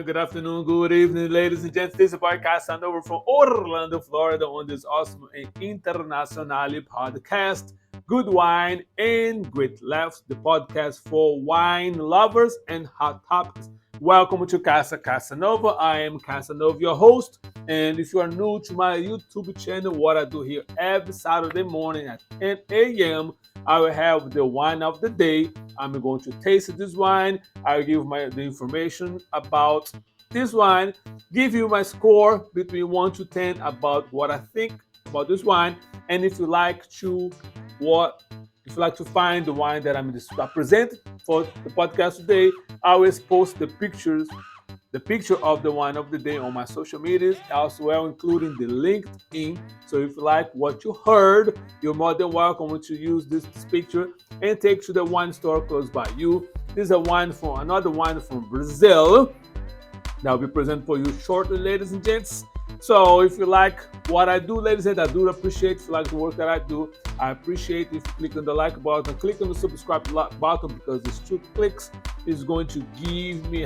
morning, good afternoon, good evening, ladies and gents. This is podcast and over from Orlando, Florida, on this awesome and international podcast. Good wine and great laughs, the podcast for wine lovers and hot topics. Welcome to Casa Casanova. I am Casanova, your host. And if you are new to my YouTube channel, what I do here every Saturday morning at 10 a.m., I will have the wine of the day. I'm going to taste this wine. I'll give the information about this wine, give you my score between 1 to 10 about what I think about this wine. And if you like to find the wine that I'm present for the podcast today, I always post the picture of the wine of the day on my social medias, as well including the LinkedIn. So if you like what you heard, you're more than welcome to use this picture and take to the wine store close by you. This is another wine from Brazil that will be presented for you shortly, ladies and gents. So if you like what I do, ladies and gents, I do appreciate if you like the work that I do. I appreciate if you click on the like button, click on the subscribe button, because these 2 clicks is going to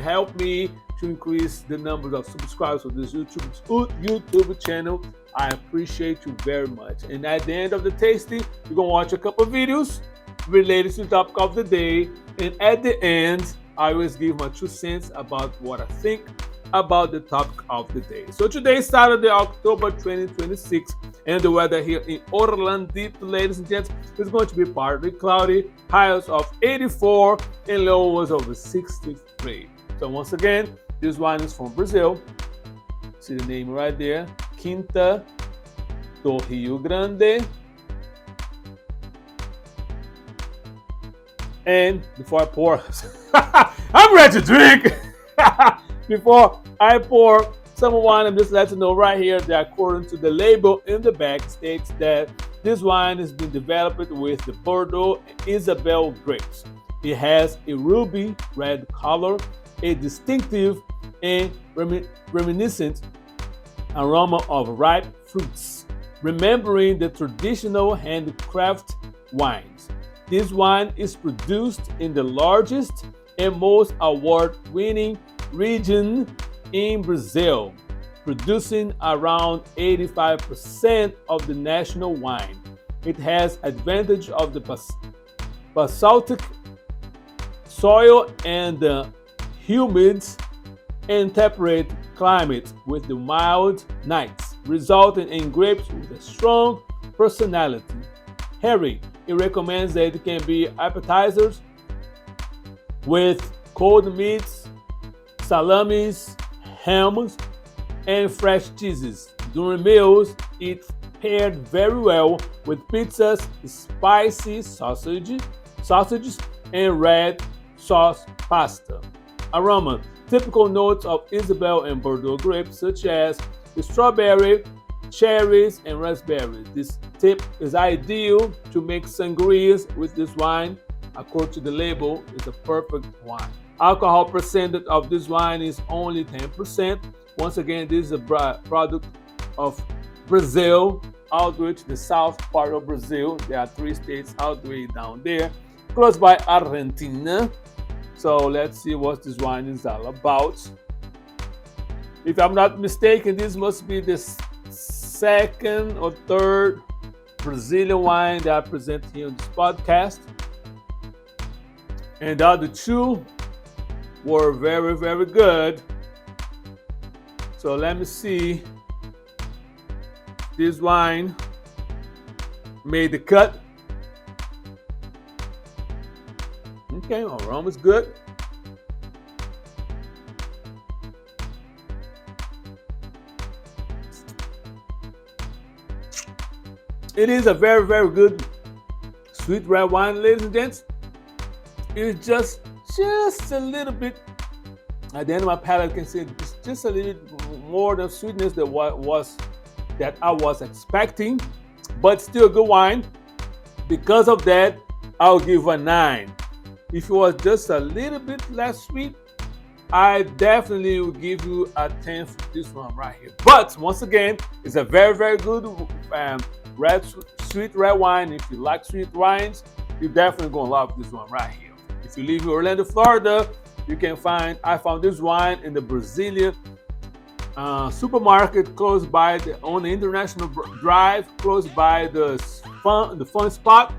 help me to increase the numbers of subscribers for this YouTube channel. I appreciate you very much. And at the end of the tasting, you're going to watch a couple of videos related to the topic of the day. And at the end, I always give my 2 cents about what I think about the topic of the day. So today is Saturday, October 2026, and the weather here in Orlando, ladies and gents, is going to be partly cloudy, highs of 84 and lows of 63. So once again, this wine is from Brazil. See the name right there, Quinta do Rio Grande. And before I pour, I'm ready to drink. Before I pour some wine, I'm just letting you know right here that according to the label in the back states that this wine has been developed with the Bordeaux Isabelle grapes. It has a ruby red color, a distinctive and reminiscent aroma of ripe fruits, remembering the traditional handcraft wines. This wine is produced in the largest and most award-winning region in Brazil, producing around 85% of the national wine. It has advantage of the basaltic soil and the humid and temperate climate with the mild nights, resulting in grapes with a strong personality. Harry, it recommends that it can be appetizers with cold meats, salamis, hams, and fresh cheeses. During meals, it paired very well with pizzas, spicy sausages, and red sauce pasta. Aroma: typical notes of Isabelle and Bordeaux grapes, such as the strawberry, cherries, and raspberries. This tip is ideal to make sangrias with this wine. According to the label, it's a perfect wine. Alcohol percentage of this wine is only 10%. Once again, this is a product of Brazil, all the way to the south part of Brazil. There are 3 states all the way down there, close by Argentina. So let's see what this wine is all about. If I'm not mistaken, this must be the second or third Brazilian wine that I present here on this podcast. And the other 2 were very, very good. So let me see. This wine made the cut. Okay, aroma is good. It is a very, very good sweet red wine, ladies and gents. It's just a little bit, at the end of my palate, I can say it's just a little bit more than sweetness that I was expecting, but still good wine. Because of that, I'll give a 9. If it was just a little bit less sweet, I definitely will give you a 10 for this one right here. But once again, it's a very, very good sweet red wine. If you like sweet wines, you're definitely going to love this one right here. If you live in Orlando, Florida, You can find, I found this wine in the Brazilian supermarket close by on the International Drive, close by the fun spot.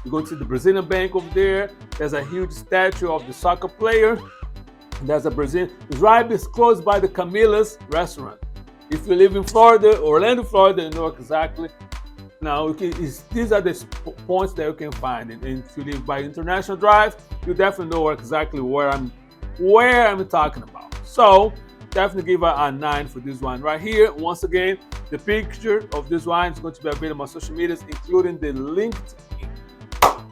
You go to the Brazilian bank over there. There's a huge statue of the soccer player. There's a Brazilian. It's close by the Camila's restaurant. If you live in Florida, Orlando, Florida, you know exactly. Now, these are the points that you can find. And if you live by International Drive, you definitely know exactly where I'm talking about. So, definitely give a 9 for this one right here. Once again, the picture of this wine is going to be available on my social medias, including the LinkedIn.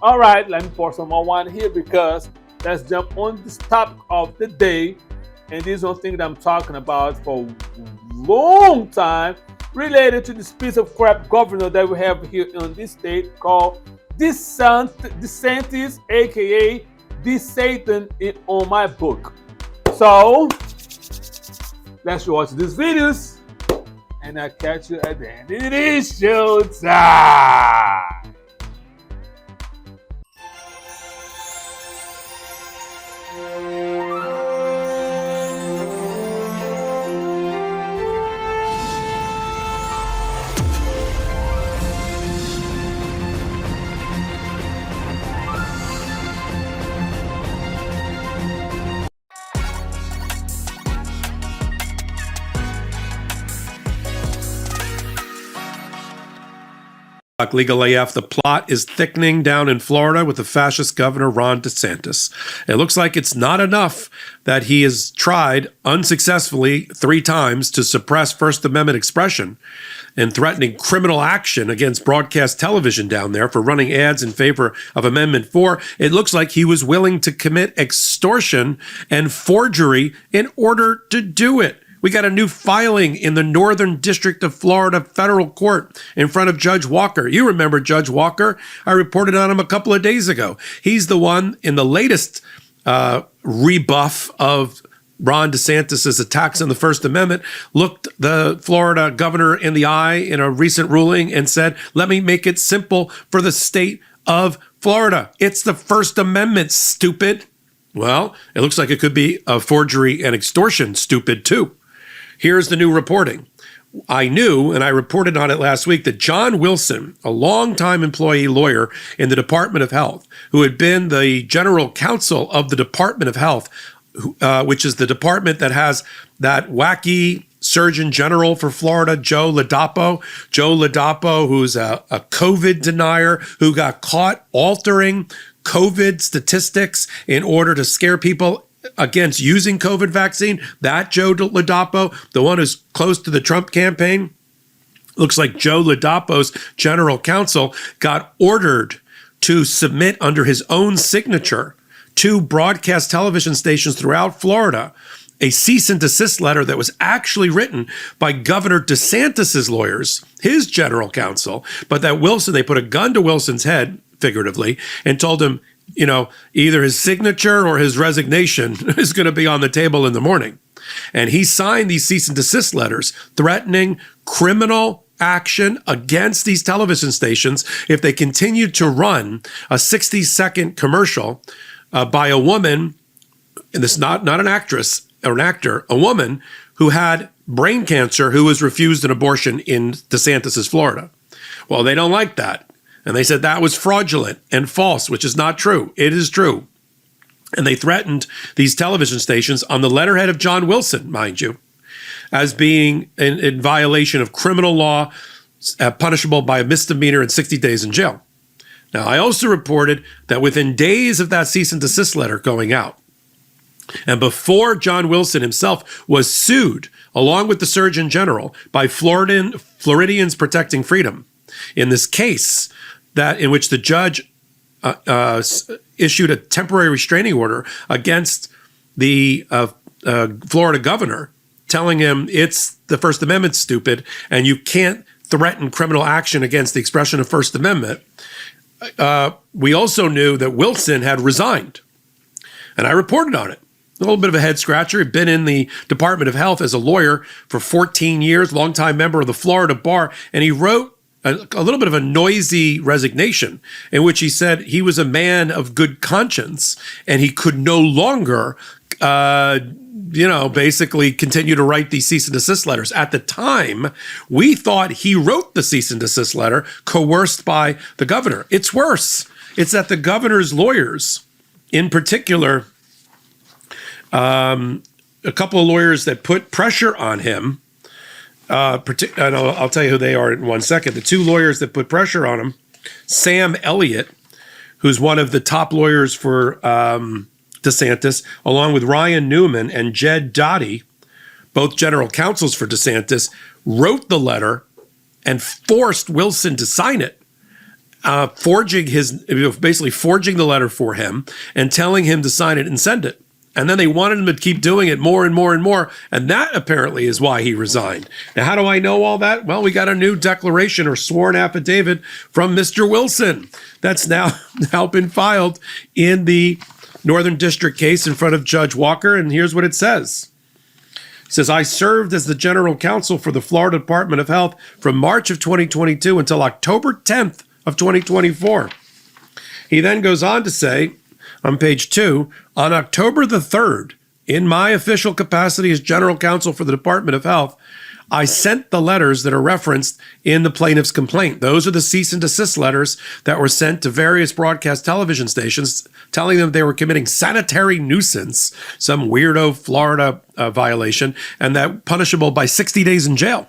All right, let me pour some more wine here because let's jump on this topic of the day. And this is one thing that I'm talking about for a long time, related to this piece of crap governor that we have here in this state called DeSantis, aka DeSatan, on my book. So let's watch these videos, and I'll catch you at the end. It is showtime. Legal AF, the plot is thickening down in Florida with the fascist governor Ron DeSantis. It looks like it's not enough that he has tried unsuccessfully 3 times to suppress First Amendment expression and threatening criminal action against broadcast television down there for running ads in favor of Amendment 4. It looks like he was willing to commit extortion and forgery in order to do it. We got a new filing in the Northern District of Florida Federal Court in front of Judge Walker. You remember Judge Walker? I reported on him a couple of days ago. He's the one in the latest rebuff of Ron DeSantis' attacks on the First Amendment, looked the Florida governor in the eye in a recent ruling and said, let me make it simple for the state of Florida. It's the First Amendment, stupid. Well, it looks like it could be a forgery and extortion, stupid, too. Here's the new reporting. I knew, and I reported on it last week, that John Wilson, a longtime employee lawyer in the Department of Health, who had been the general counsel of the Department of Health, which is the department that has that wacky Surgeon General for Florida, Joe Ladapo. Joe Ladapo, who's a COVID denier, who got caught altering COVID statistics in order to scare people against using COVID vaccine. That Joe Ladapo, the one who's close to the Trump campaign, looks like Joe Ladapo's general counsel got ordered to submit under his own signature to broadcast television stations throughout Florida a cease and desist letter that was actually written by Governor DeSantis's lawyers, his general counsel, but that Wilson, they put a gun to Wilson's head, figuratively, and told him, either his signature or his resignation is going to be on the table in the morning. And he signed these cease and desist letters threatening criminal action against these television stations if they continue to run a 60-second commercial by a woman, and this is not an actress or an actor, a woman who had brain cancer who was refused an abortion in DeSantis's Florida. Well, they don't like that. And they said that was fraudulent and false, which is not true. It is true. And they threatened these television stations on the letterhead of John Wilson, mind you, as being in violation of criminal law, punishable by a misdemeanor and 60 days in jail. Now, I also reported that within days of that cease and desist letter going out, and before John Wilson himself was sued, along with the Surgeon General, by Floridians Protecting Freedom, in this case in which the judge issued a temporary restraining order against the Florida governor, telling him it's the First Amendment, stupid, and you can't threaten criminal action against the expression of First Amendment. We also knew that Wilson had resigned, and I reported on it. A little bit of a head scratcher. He'd been in the Department of Health as a lawyer for 14 years, longtime member of the Florida bar, and he wrote a little bit of a noisy resignation in which he said he was a man of good conscience and he could no longer basically continue to write these cease and desist letters. At the time, we thought he wrote the cease and desist letter coerced by the governor. It's worse. It's that the governor's lawyers, in particular, a couple of lawyers that put pressure on him, and I'll tell you who they are in 1 second. The two lawyers that put pressure on him, Sam Elliott, who's one of the top lawyers for DeSantis, along with Ryan Newman and Jed Dottie, both general counsels for DeSantis, wrote the letter and forced Wilson to sign it, basically forging the letter for him and telling him to sign it and send it. And then they wanted him to keep doing it more and more and more. And that apparently is why he resigned. Now, how do I know all that? Well, we got a new declaration or sworn affidavit from Mr. Wilson that's now been filed in the Northern District case in front of Judge Walker. And here's what it says. It says, I served as the general counsel for the Florida Department of Health from March of 2022 until October 10th of 2024. He then goes on to say, on page 2, on October the 3rd, in my official capacity as general counsel for the Department of Health, I sent the letters that are referenced in the plaintiff's complaint. Those are the cease and desist letters that were sent to various broadcast television stations telling them they were committing sanitary nuisance, some weirdo Florida violation, and that punishable by 60 days in jail.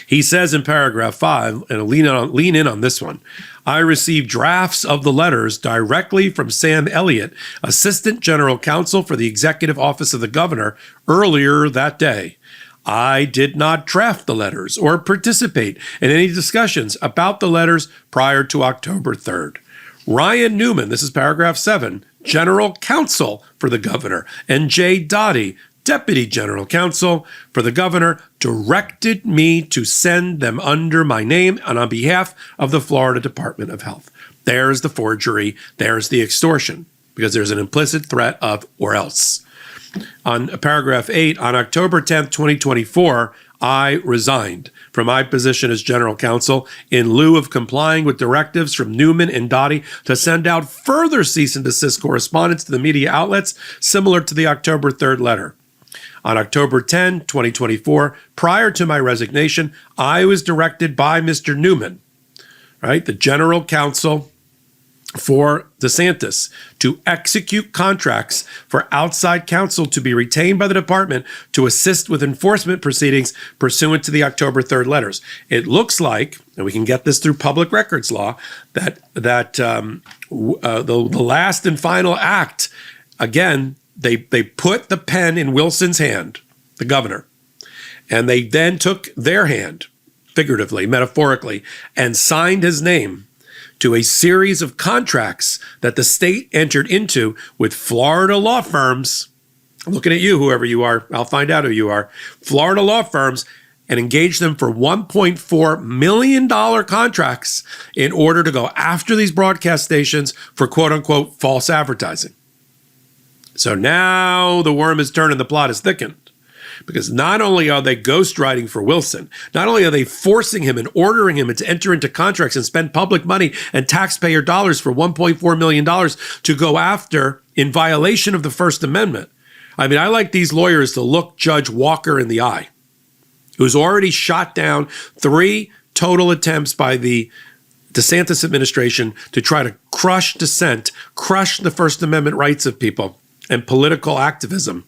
He says in paragraph 5, and lean in on this one, I received drafts of the letters directly from Sam Elliott, Assistant General Counsel for the Executive Office of the Governor, earlier that day. I did not draft the letters or participate in any discussions about the letters prior to October 3rd. Ryan Newman, this is paragraph 7, General Counsel for the Governor, and Jay Dottie, Deputy General Counsel for the Governor, directed me to send them under my name and on behalf of the Florida Department of Health. There's the forgery. There's the extortion, because there's an implicit threat of or else. On paragraph 8, on October 10th, 2024, I resigned from my position as general counsel in lieu of complying with directives from Newman and Dottie to send out further cease and desist correspondence to the media outlets similar to the October 3rd letter. On October 10, 2024, prior to my resignation, I was directed by Mr. Newman, right, the general counsel for DeSantis, to execute contracts for outside counsel to be retained by the department to assist with enforcement proceedings pursuant to the October 3rd letters. It looks like, and we can get this through public records law, that the last and final act, again, they put the pen in Wilson's hand, the governor, and they then took their hand, figuratively, metaphorically, and signed his name to a series of contracts that the state entered into with Florida law firms. I'm looking at you, whoever you are. I'll find out who you are. Florida law firms, and engaged them for $1.4 million contracts in order to go after these broadcast stations for quote-unquote false advertising. So now the worm is turned and the plot is thickened, because not only are they ghostwriting for Wilson, not only are they forcing him and ordering him to enter into contracts and spend public money and taxpayer dollars for $1.4 million to go after in violation of the First Amendment. I mean, I like these lawyers to look Judge Walker in the eye, who's already shot down 3 total attempts by the DeSantis administration to try to crush dissent, crush the First Amendment rights of people and political activism.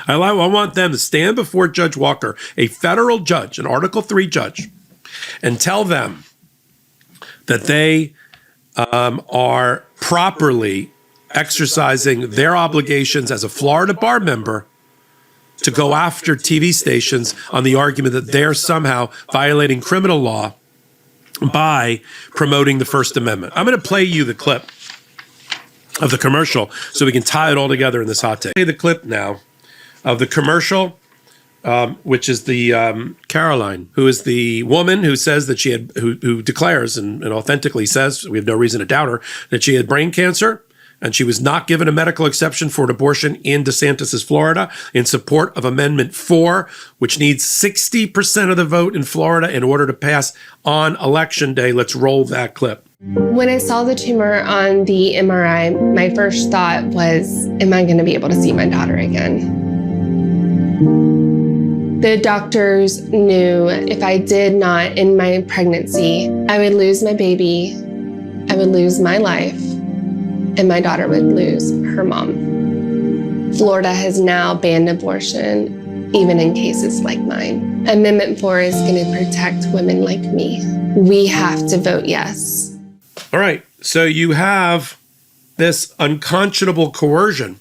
I want them to stand before Judge Walker, a federal judge, an Article 3 judge, and tell them that they are properly exercising their obligations as a Florida bar member to go after TV stations on the argument that they're somehow violating criminal law by promoting the First Amendment. I'm going to play you the clip of the commercial so we can tie it all together in this hot take. Play the clip now of the commercial, which is the Caroline, who is the woman who says that she had, who declares and authentically says, we have no reason to doubt her, that she had brain cancer and she was not given a medical exception for an abortion in DeSantis' Florida in support of Amendment 4, which needs 60% of the vote in Florida in order to pass on Election Day. Let's roll that clip. When I saw the tumor on the MRI, my first thought was, am I going to be able to see my daughter again? The doctors knew if I did not end my pregnancy, I would lose my baby, I would lose my life, and my daughter would lose her mom. Florida has now banned abortion, even in cases like mine. Amendment 4 is going to protect women like me. We have to vote yes. All right, so you have this unconscionable coercion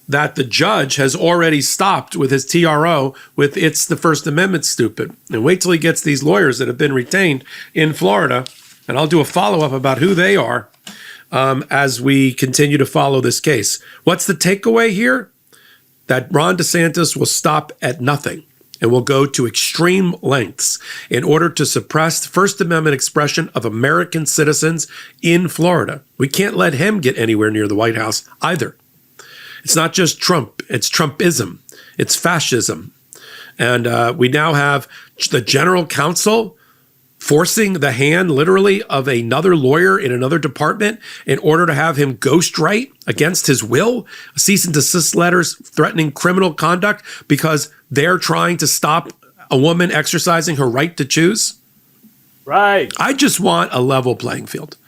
that the judge has already stopped with his TRO with "it's the First Amendment, stupid." And wait till he gets these lawyers that have been retained in Florida, and I'll do a follow-up about who they are as we continue to follow this case. What's the takeaway here? That Ron DeSantis will stop at nothing and will go to extreme lengths in order to suppress the First Amendment expression of American citizens in Florida. We can't let him get anywhere near the White House either. It's not just Trump, it's Trumpism, it's fascism. And we now have the general counsel forcing the hand, literally, of another lawyer in another department in order to have him ghostwrite against his will, cease and desist letters threatening criminal conduct because they're trying to stop a woman exercising her right to choose. Right. I just want a level playing field.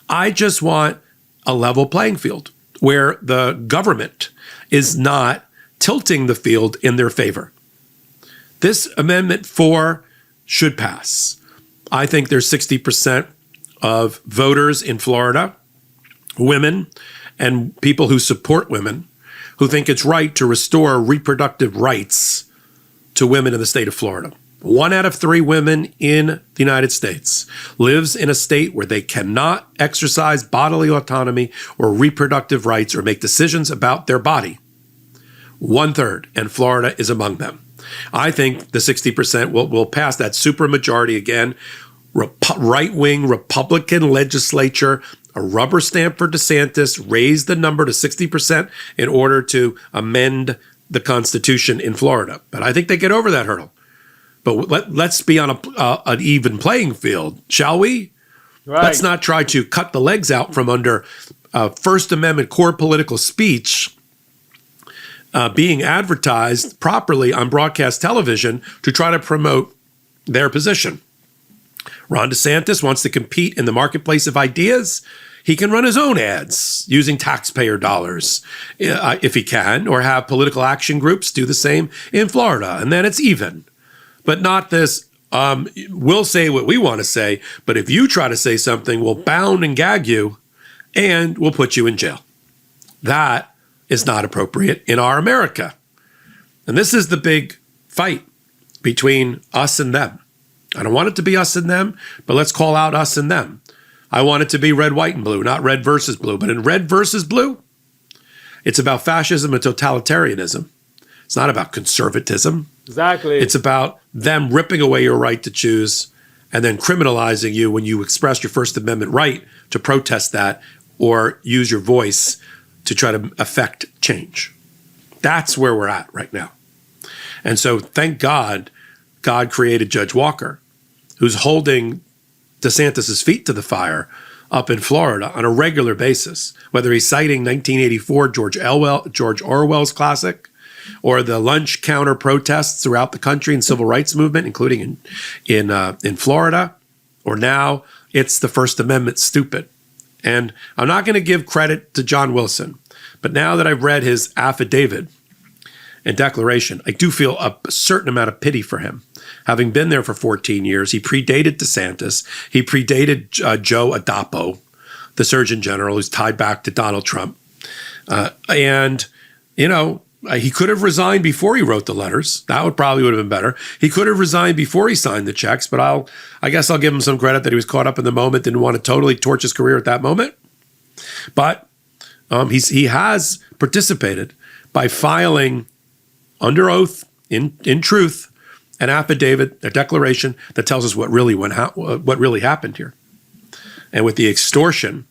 I just want a level playing field where the government is not tilting the field in their favor. This Amendment 4 should pass. I think there's 60% of voters in Florida, women and people who support women, who think it's right to restore reproductive rights to women in the state of Florida. 1 out of 3 women in the United States lives in a state where they cannot exercise bodily autonomy or reproductive rights or make decisions about their body. 1/3, and Florida is among them. I think the 60% will pass that supermajority again. Right-wing Republican legislature, a rubber stamp for DeSantis, raise the number to 60% in order to amend the Constitution in Florida. But I think they get over that hurdle. But let's be on an even playing field, shall we? Right. Let's not try to cut the legs out from under First Amendment core political speech being advertised properly on broadcast television to try to promote their position. Ron DeSantis wants to compete in the marketplace of ideas. He can run his own ads using taxpayer dollars if he can, or have political action groups do the same in Florida, and then it's even. But not this, we'll say what we want to say, but if you try to say something, we'll bound and gag you, and we'll put you in jail. That is not appropriate in our America. And this is the big fight between us and them. I don't want it to be us and them, but let's call out us and them. I want it to be red, white, and blue, not red versus blue. But in red versus blue, it's about fascism and totalitarianism. It's not about conservatism. Exactly. It's about them ripping away your right to choose and then criminalizing you when you express your First Amendment right to protest that or use your voice to try to affect change. That's where we're at right now. And so thank God, God created Judge Walker, who's holding DeSantis' feet to the fire up in Florida on a regular basis, whether he's citing 1984 George Orwell's classic, or the lunch counter protests throughout the country and civil rights movement, including in Florida, or now it's the First Amendment stupid. And I'm not going to give credit to John Wilson, but now that I've read his affidavit and declaration, I do feel a certain amount of pity for him. Having been there for 14 years, he predated DeSantis. He predated Joe Adapo, the Surgeon General, who's tied back to Donald Trump. And, you know, he could have resigned before he wrote the letters. That would have been better. He could have resigned before he signed the checks, but I guess I'll give him some credit that he was caught up in the moment, didn't want to totally torch his career at that moment. But he has participated by filing under oath, in truth, an affidavit, a declaration that tells us what really happened here. And with the extortion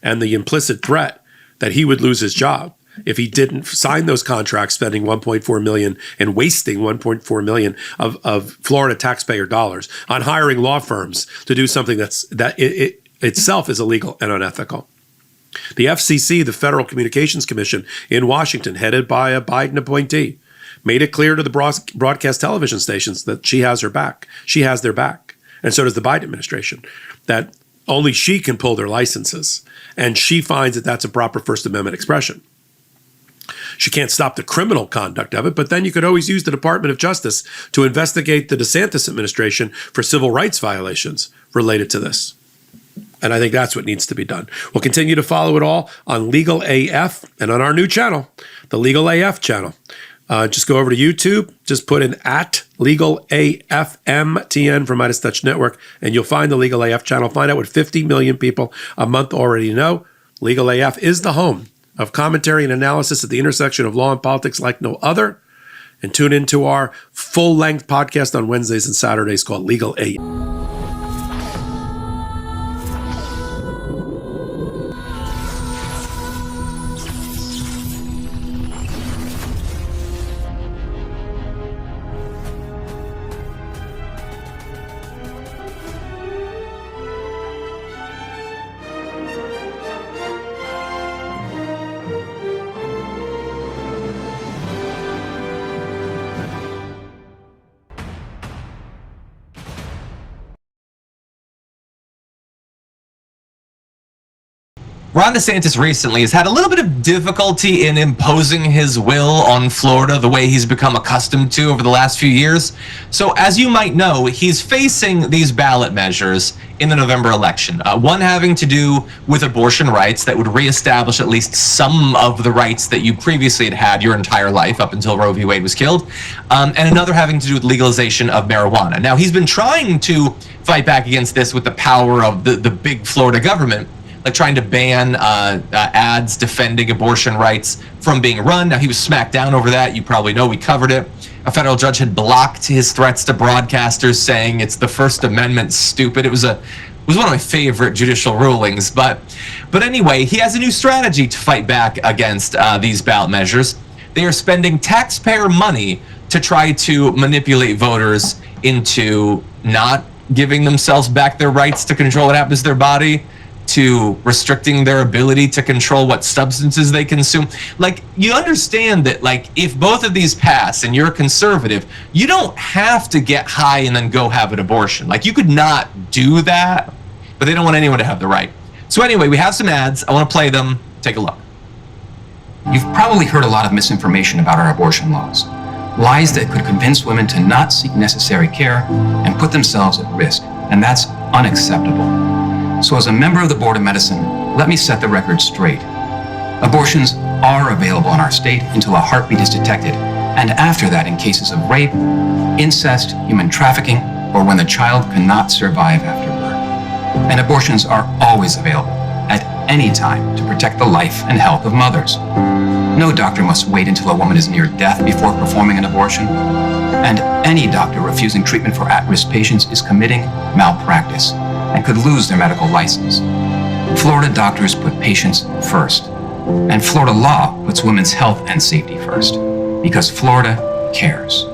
and the implicit threat that he would lose his job if he didn't sign those contracts, spending $1.4 million and wasting $1.4 million of Florida taxpayer dollars on hiring law firms to do something itself is illegal and unethical. The FCC, the Federal Communications Commission in Washington, headed by a Biden appointee, made it clear to the broadcast television stations that she has her back. She has their back. And so does the Biden administration, that only she can pull their licenses. And she finds that that's a proper First Amendment expression. She can't stop the criminal conduct of it, but then you could always use the Department of Justice to investigate the DeSantis administration for civil rights violations related to this. And I think that's what needs to be done. We'll continue to follow it all on Legal AF and on our new channel, the Legal AF channel. Just go over to YouTube, just put in @LegalAFMTN for Meidas Touch Network, and you'll find the Legal AF channel. Find out what 50 million people a month already know. Legal AF is the home of commentary and analysis at the intersection of law and politics like no other. And tune into our full-length podcast on Wednesdays and Saturdays called Legal AF. Ron DeSantis recently has had a little bit of difficulty in imposing his will on Florida the way he's become accustomed to over the last few years. So as you might know, he's facing these ballot measures in the November election. One having to do with abortion rights that would reestablish at least some of the rights that you previously had your entire life up until Roe v. Wade was killed. And another having to do with legalization of marijuana. Now, he's been trying to fight back against this with the power of the big Florida government, like trying to ban ads defending abortion rights from being run. Now, he was smacked down over that. You probably know, we covered it. A federal judge had blocked his threats to broadcasters, saying it's the First Amendment, stupid. It was one of my favorite judicial rulings. But anyway, he has a new strategy to fight back against these ballot measures. They are spending taxpayer money to try to manipulate voters into not giving themselves back their rights to control what happens to their body, to restricting their ability to control what substances they consume. Like, you understand that, like, if both of these pass and you're a conservative, you don't have to get high and then go have an abortion. Like, you could not do that, but they don't want anyone to have the right. So anyway, we have some ads. I want to play them. Take a look. You've probably heard a lot of misinformation about our abortion laws. Lies that could convince women to not seek necessary care and put themselves at risk. And that's unacceptable. So as a member of the Board of Medicine, let me set the record straight. Abortions are available in our state until a heartbeat is detected, and after that in cases of rape, incest, human trafficking, or when the child cannot survive after birth. And abortions are always available at any time to protect the life and health of mothers. No doctor must wait until a woman is near death before performing an abortion. And any doctor refusing treatment for at-risk patients is committing malpractice and could lose their medical license. Florida doctors put patients first, and Florida law puts women's health and safety first, because Florida cares.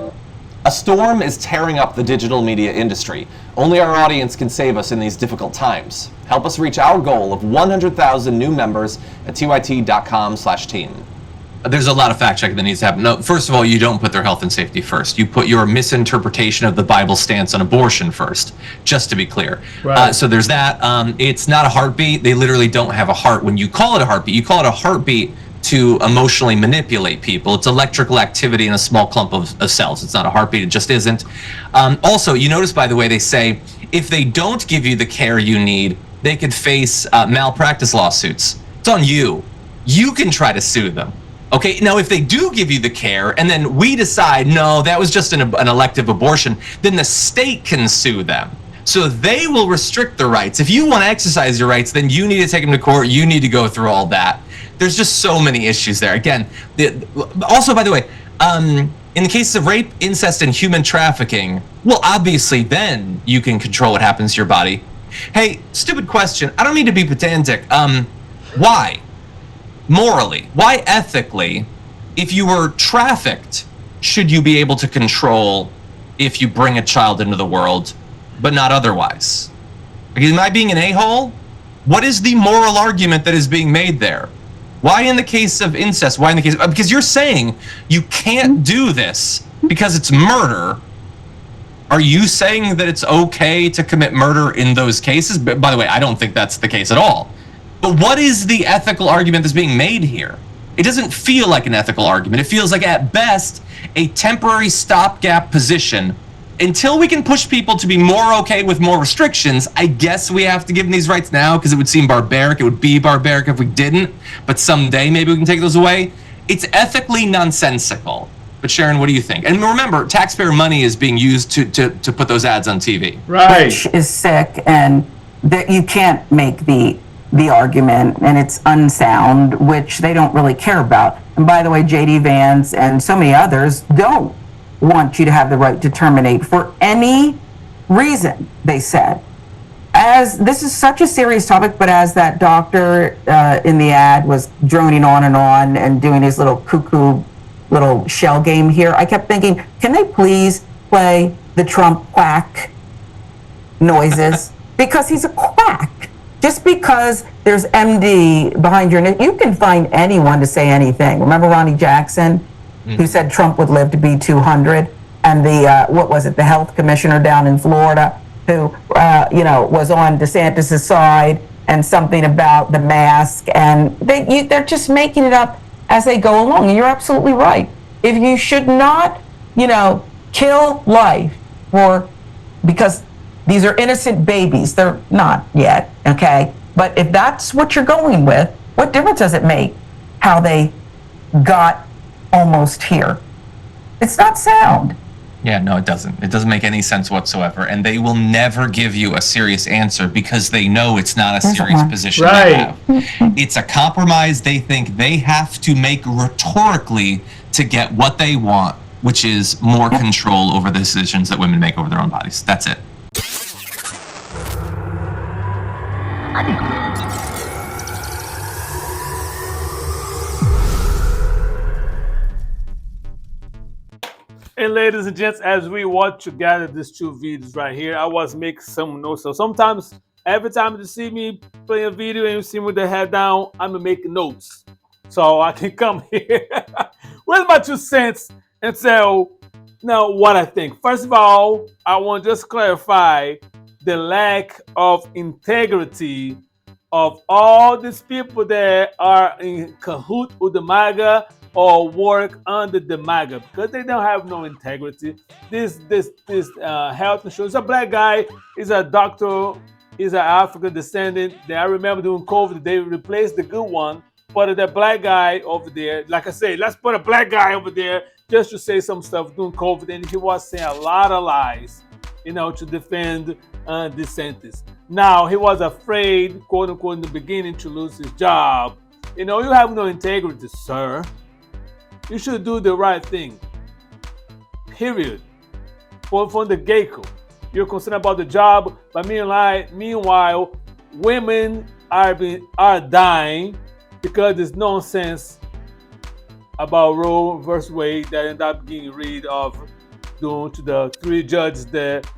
A storm is tearing up the digital media industry. Only our audience can save us in these difficult times. Help us reach our goal of 100,000 new members at tyt.com/team. There's a lot of fact checking that needs to happen. No, first of all, you don't put their health and safety first. You put your misinterpretation of the Bible stance on abortion first, just to be clear. Right. So there's that. It's not a heartbeat. They literally don't have a heart. When you call it a heartbeat, you call it a heartbeat to emotionally manipulate people. It's electrical activity in a small clump of cells. It's not a heartbeat. It just isn't. Also, you notice, by the way, they say if they don't give you the care you need, they could face malpractice lawsuits. It's on you. You can try to sue them. Okay, now if they do give you the care and then we decide, no, that was just an elective abortion, then the state can sue them. So they will restrict the rights. If you want to exercise your rights, then you need to take them to court. You need to go through all that. There's just so many issues there. Again, also, by the way, in the cases of rape, incest, and human trafficking, well, obviously then you can control what happens to your body. Hey, stupid question. I don't mean to be pedantic. Why? Morally, why ethically, if you were trafficked, should you be able to control if you bring a child into the world, but not otherwise? Like, am I being an a-hole? What is the moral argument that is being made there? Why in the case of incest? Why in the case because you're saying you can't do this because it's murder. Are you saying that it's okay to commit murder in those cases? But by the way, I don't think that's the case at all. But what is the ethical argument that's being made here? It doesn't feel like an ethical argument. It feels like, at best, a temporary stopgap position. Until we can push people to be more okay with more restrictions, I guess we have to give them these rights now because it would seem barbaric. It would be barbaric if we didn't. But someday, maybe we can take those away. It's ethically nonsensical. But Sharon, what do you think? And remember, taxpayer money is being used to put those ads on TV. Right. Which is sick, and that you can't make the argument, and it's unsound, which they don't really care about. And by the way, J.D. Vance and so many others don't want you to have the right to terminate for any reason, they said. As this is such a serious topic, but as that doctor in the ad was droning on and doing his little cuckoo little shell game here, I kept thinking, can they please play the Trump quack noises? Because he's a quack. Just because there's MD behind your name, you can find anyone to say anything. Remember Ronnie Jackson, who said Trump would live to be 200? And the, what was it, the health commissioner down in Florida, who, was on DeSantis' side, and something about the mask. And they're just making it up as they go along. And you're absolutely right. If you should not, kill life because these are innocent babies. They're not yet, okay? But if that's what you're going with, what difference does it make how they got almost here? It's not sound. Yeah, no, it doesn't. It doesn't make any sense whatsoever. And they will never give you a serious answer because they know it's not a serious position to have. It's a compromise they think they have to make rhetorically to get what they want, which is more control over the decisions that women make over their own bodies. That's it. And ladies and gents, as we watch together these two videos right here, I was making some notes. So sometimes, every time you see me play a video and you see me with the head down, I'm making notes. So I can come here with my 2 cents and tell now what I think. First of all, I want to just clarify the lack of integrity of all these people that are in cahoot with the MAGA or work under the MAGA, because they don't have no integrity. This health insurance, a black guy, is a doctor, is an African descendant. I remember during COVID, they replaced the good one, but the black guy over there, like I say, let's put a black guy over there just to say some stuff during COVID, and he was saying a lot of lies, to defend DeSantis. Now, he was afraid, quote unquote, in the beginning to lose his job. You have no integrity, sir. You should do the right thing. Period. From the get-go. You're concerned about the job, but meanwhile, women are dying because there's nonsense about Roe versus Wade that ended up getting rid of due to the 3 judges that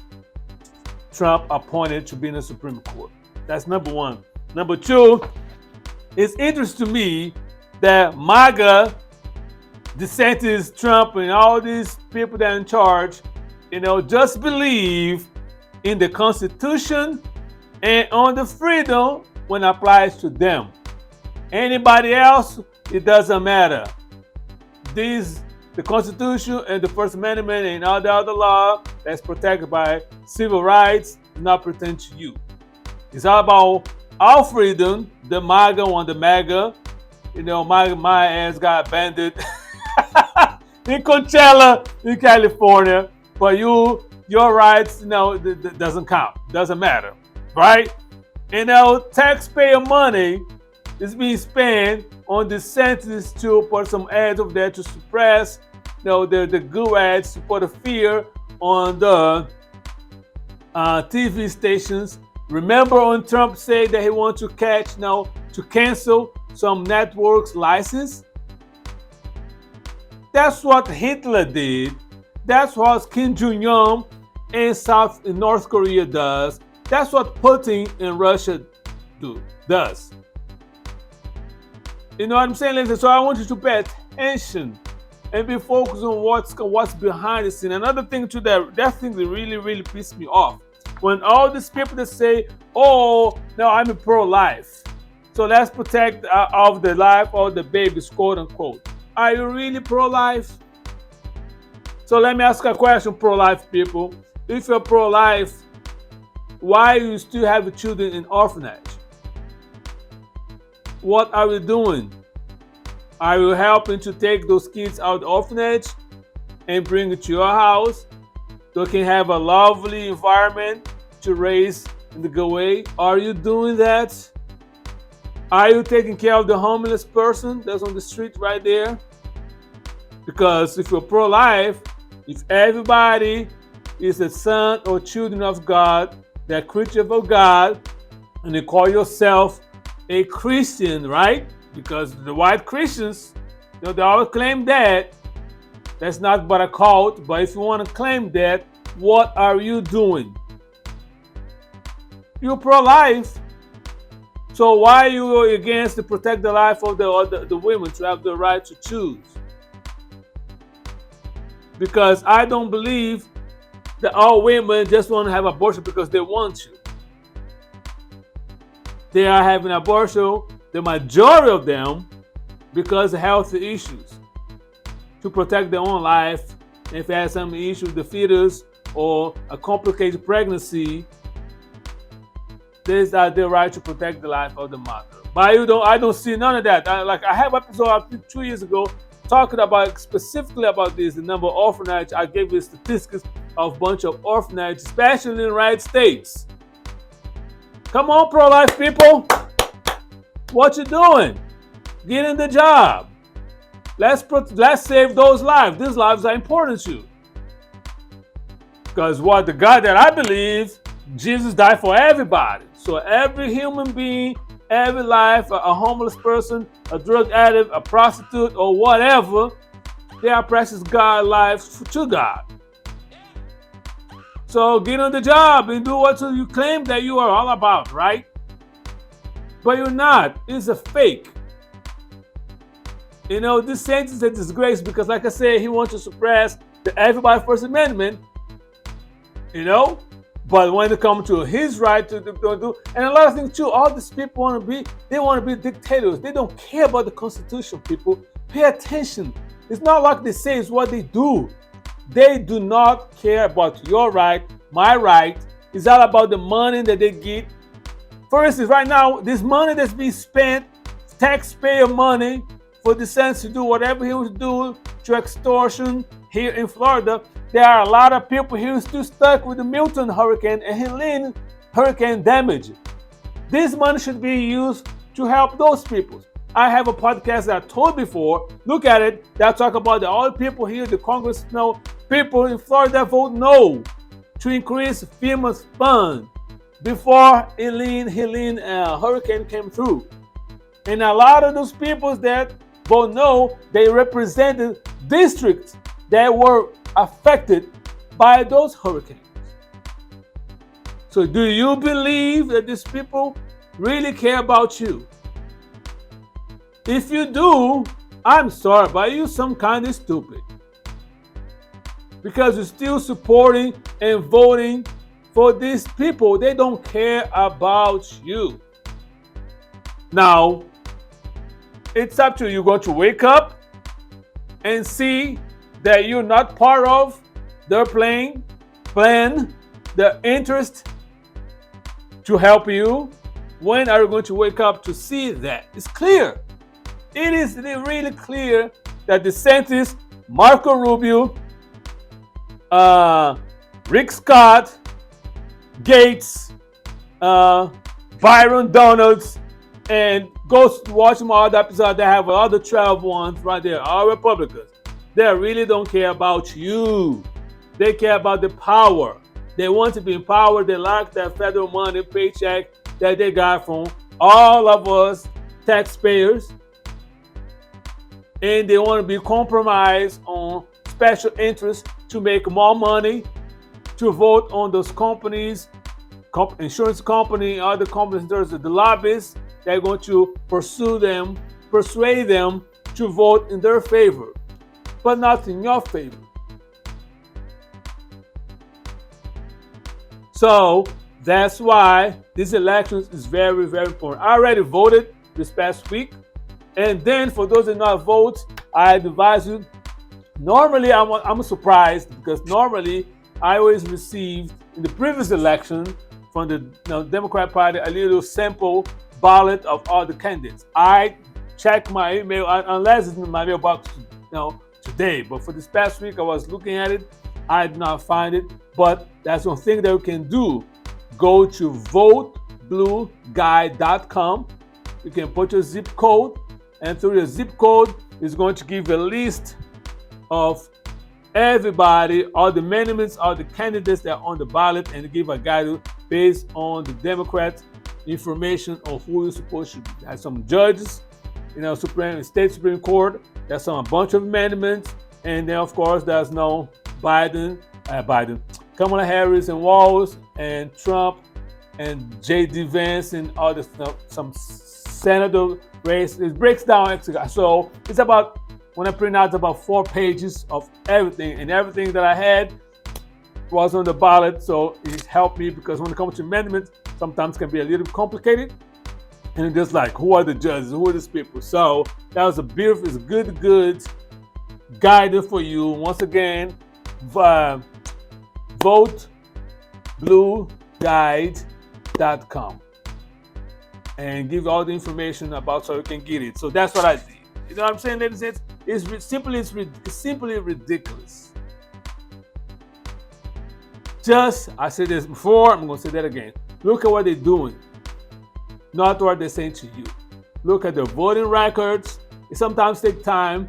Trump appointed to be in the Supreme Court. That's number 1. Number 2, it's interesting to me that MAGA, DeSantis, Trump, and all these people that are in charge, just believe in the Constitution and on the freedom when it applies to them. Anybody else, it doesn't matter. The Constitution and the First Amendment and all the other law that's protected by civil rights do not pertain to you. It's all about our freedom, the MAGA on the MAGA. My ass got banded in Coachella, in California, but your rights, doesn't count, doesn't matter, right? Taxpayer money is being spent on DeSantis to put some ads over there to suppress, the good ads, to put a fear on the TV stations. Remember when Trump said that he wants to cancel some networks' license? That's what Hitler did. That's what Kim Jong-un in North Korea does. That's what Putin in Russia does. You know what I'm saying, ladies? So I want you to pay attention and be focused on what's behind the scene. Another thing too, that thing that really pissed me off, when all these people that say, "Oh, no, I'm a pro-life, so let's protect of the life of the babies," quote unquote. Are you really pro-life? So let me ask a question, pro-life people. If you're pro-life, why do you still have children in orphanage? What are we doing? Are you helping to take those kids out of the orphanage and bring it to your house so they can have a lovely environment to raise in the good way? Are you doing that? Are you taking care of the homeless person that's on the street right there? Because if you're pro-life, if everybody is a son or children of God, they're creatures of God, and you call yourself a Christian, right? Because the white Christians, they always claim that. That's not but a cult, but if you want to claim that, what are you doing? You're pro-life. So why are you against to protect the life of the women to have the right to choose? Because I don't believe that all women just want to have abortion because they want to. They are having abortion, the majority of them, because of health issues, to protect their own life. If they have some issues, the fetus or a complicated pregnancy, they are their right to protect the life of the mother. But I don't see none of that. I have an episode 2 years ago talking about specifically about this, the number of orphanages. I gave you statistics of a bunch of orphanages, especially in the United States. Come on, pro-life people. What you doing? Get in the job. Let's save those lives. These lives are important to you. Because what the God that I believe, Jesus died for everybody. So every human being, every life, a homeless person, a drug addict, a prostitute, or whatever, they are precious God lives to God. So get on the job and do what you claim that you are all about, right? But you're not. It's a fake. This sentence is a disgrace because, like I said, he wants to suppress the everybody First Amendment, But when it comes to his right to do, and a lot of things too, all these people want to be dictators. They don't care about the Constitution, people. Pay attention. It's not like they say, it's what they do. They do not care about your right, my right. It's all about the money that they get. For instance, right now, this money that's being spent, taxpayer money, for DeSatan to do whatever he was doing to extortion here in Florida. There are a lot of people here still stuck with the Milton hurricane and Helene hurricane damage. This money should be used to help those people. I have a podcast that I told before. Look at it. That talk about all the people here, the Congress, people in Florida vote no to increase FEMA's fund before Helene hurricane came through. And a lot of those people that vote no, they represented districts that were affected by those hurricanes. So do you believe that these people really care about you? If you do, I'm sorry, but you're some kind of stupid. Because you're still supporting and voting for these people. They don't care about you. Now, it's up to you. You're going to wake up and see that you're not part of their plan, their interest to help you. When are you going to wake up to see that? It's clear. It is really clear that DeSantis, Marco Rubio, Rick Scott, Gates, Byron Donalds, and go watch my other episode. They have other 12 ones right there, all Republicans. They really don't care about you. They care about the power. They want to be in power. They like that federal money paycheck that they got from all of us taxpayers. And they want to be compromised on special interests to make more money, to vote on those companies insurance company, other companies, there's the lobbyists, they're going to persuade them to vote in their favor, but not in your favor. So that's why this election is very, very important. I already voted this past week. And then for those that not vote, I advise you, normally I'm surprised because normally I always received in the previous election from the Democrat Party a little sample ballot of all the candidates. I check my email unless it's in my mailbox today, but for this past week I was looking at it, I did not find it, but that's one thing that you can do. Go to voteblueguy.com. You can put your zip code, and through your zip code it's going to give a list of everybody, all the amendments, all the candidates that are on the ballot, and give a guide based on the Democrats' information on who you're supposed to be. There's some judges, State Supreme Court. There's a bunch of amendments, and then of course there's no Kamala Harris and Walz and Trump and J.D. Vance and all this stuff, some senator race. It breaks down. So it's about, when I print out, it's about 4 pages of everything, and everything that I had was on the ballot. So it helped me because when it comes to amendments, sometimes it can be a little complicated. And it's just like, who are the judges? Who are these people? So that was a beautiful, it's good guidance for you. Once again, voteblueguide.com and give all the information about so you can get it. So that's what I did. You know what I'm saying, ladies and gents? It's simply ridiculous. I said this before, I'm going to say that again. Look at what they're doing, not what they're saying to you. Look at the voting records. It sometimes takes time.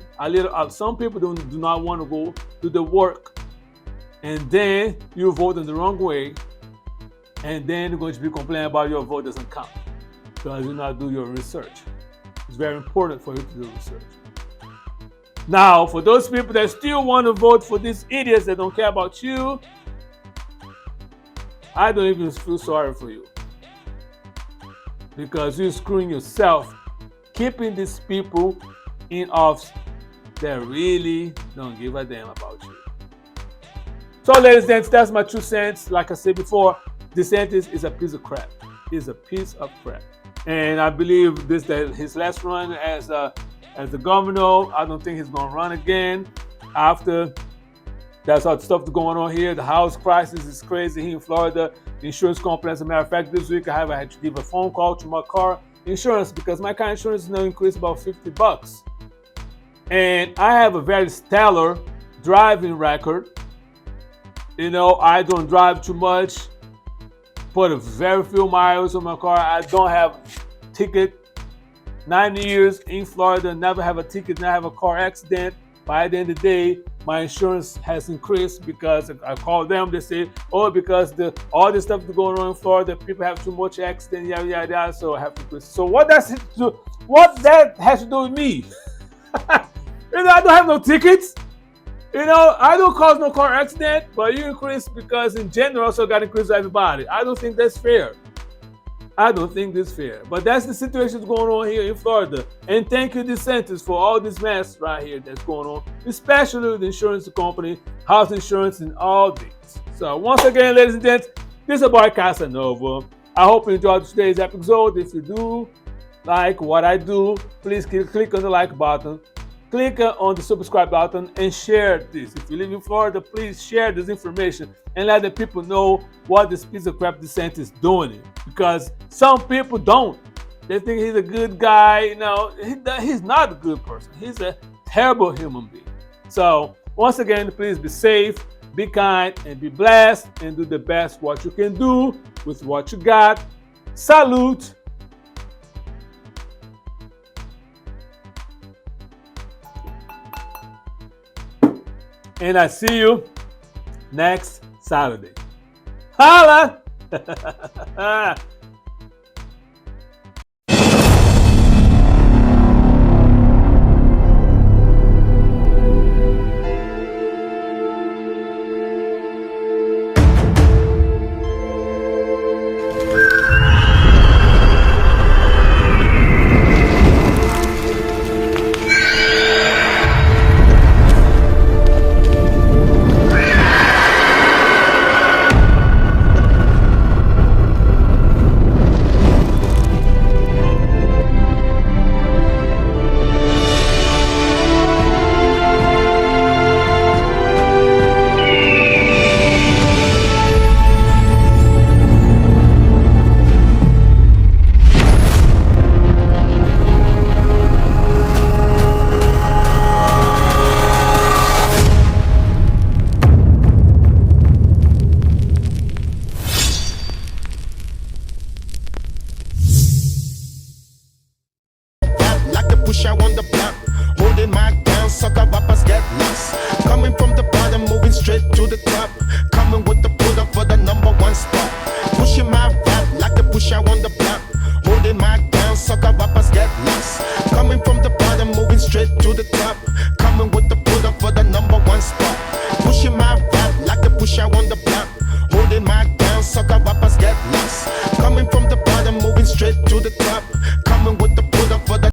Some people do not want to go do the work, and then you vote in the wrong way, and then you're going to be complaining about your vote doesn't count because you not do your research. It's very important for you to do research. Now, for those people that still want to vote for these idiots that don't care about you, I don't even feel sorry for you, because you're screwing yourself keeping these people in office that really don't give a damn about you. So, ladies and gents, that's my 2 cents. Like I said before, DeSantis is a piece of crap. He's a piece of crap. And I believe that his last run as the governor, I don't think he's going to run again after that's all the stuff that's going on here. The house crisis is crazy here in Florida. The insurance company, as a matter of fact, this week I had to give a phone call to my car insurance because my car insurance is now increased about $50. And I have a very stellar driving record. I don't drive too much, put a very few miles on my car. I don't have ticket. 9 years in Florida, never have a ticket, never have a car accident. By the end of the day, my insurance has increased because I call them. They say, "Oh, because all this stuff is going on in Florida, people have too much accident, yada yada yada." So I have to increase. So what that has to do with me? I don't have no tickets. I don't cause no car accident, but you increase because in general, also got to increase for everybody. I don't think that's fair. But that's the situation that's going on here in Florida. And thank you, DeSantis, for all this mess right here that's going on, especially with the insurance company, house insurance, and all these. So once again, ladies and gents, this is boy Casanova. I hope you enjoyed today's episode. If you do like what I do, please click on the like button. Click on the subscribe button and share this. If you live in Florida, please share this information and let the people know what this piece of crap DeSantis is doing. Because some people don't. They think he's a good guy. He's not a good person. He's a terrible human being. So once again, please be safe, be kind, and be blessed, and do the best what you can do with what you got. Salute. And I see you next Saturday. Holla! show on the block. Holding my down, sucker rappers get lost. Coming from the bottom, moving straight to the top.